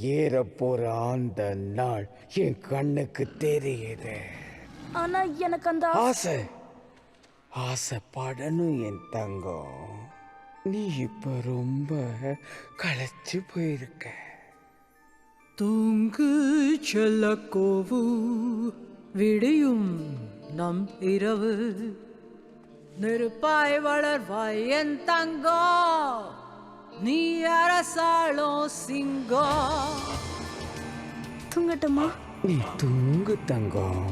ஏறப்போற அந்த நாள் என் கண்ணுக்கு தெரியுது. ஆனா எனக்கு அந்த ஆசைப்படணும் என் தங்கம். நீ இப்ப ரொம்ப களைச்சு போயிருக்க. தூங்கு செல்லக்கோவு, விடியும் நம் இரவு. நெருப்பாய் வளர்வாய் என் தங்கம், நீ அரசாளும் சிங்கம். தூங்கட்டுமா? நீ தூங்கு தங்கம்.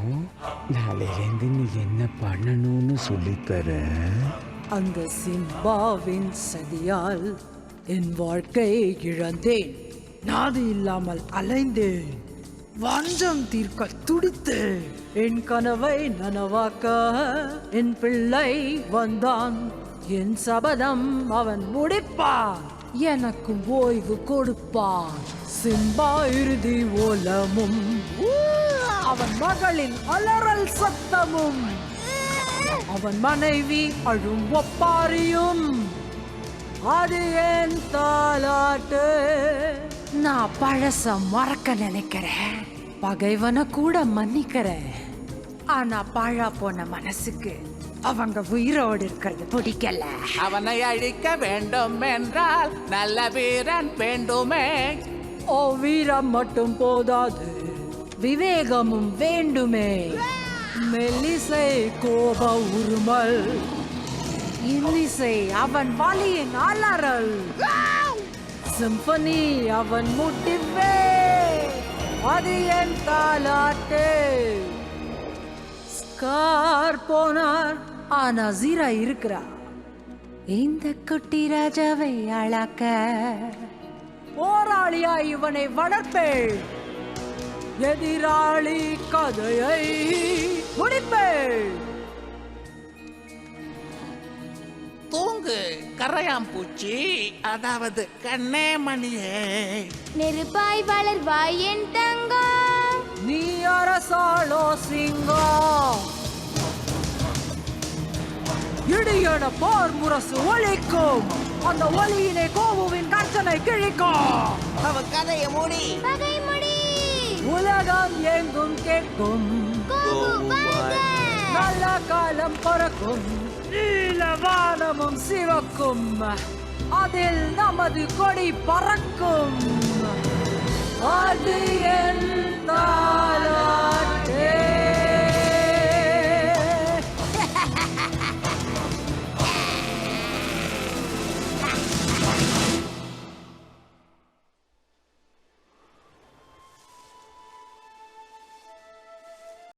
நாளையிலேருந்து நீ என்ன பண்ணணும்னு சொல்லித்தர. அந்த சிம்பாவின் சதியால் என் வாழ்க்கை இழந்தேன். நாதி இல்லாமல் அலைந்தேன். வஞ்சம் தீர்க்க துடித்தேன். என் கனவை நனவாக்க என் பிள்ளை வந்தான். என் சபதம் அவன் முடிப்பான். எனக்கு ஓய்வு கொடுப்பான். சிம்பா இறுதி ஓலமும் அவன் மகளின் அலறல் சத்தமும் அவன் மனைவி அழும் ஒப்பாரியும் அது என் தாலாட்டு. நான் பழச மறக்க நினைக்கிறேன். பகைவனை கூட மன்னிக்கிறேன். ஆனா பாழா போன மனசுக்கு அவங்க உயிரோடு இருக்கிறது பிடிக்கல. அவனை அழிக்க வேண்டும் என்றால் நல்ல வீரன் வேண்டுமே. ஓ, வீரம் மட்டும் போதாது, விவேகமும் வேண்டுமே. மெல்லிசை கோப உருமல், இன்னிசை அவன் வலியின் அலறல், சிம்பனி அவன் முட்டிவே அது என் தாலாட்டு. ஸ்கார் போனார், ஆனா ஜீரா இருக்கிறா. இந்த குட்டி ராஜாவை அழாக்க போராளியா இவனை வளர்ப்பேன். எதிராளி கதையை முடிப்பேன். தூங்கு கரையாம்பூச்சி, அதாவது கண்ணே மணியே. நெருப்பாய் வளர்வாய் என் தங்கம், நீ அரசாளோ சிங்கம். இடியன போர் முரசு ஒலிக்கும். அந்த ஒலியினை கோவுவின் கர்ச்சனை கிழிக்கும். அவ கதையை மூடி. பகை முடி. உலகம் எங்கும் கேட்கும். நல்ல காலம் பிறக்கும். நீலவானமும் சிவக்கும். அதில் நமது கொடி பறக்கும். அது என்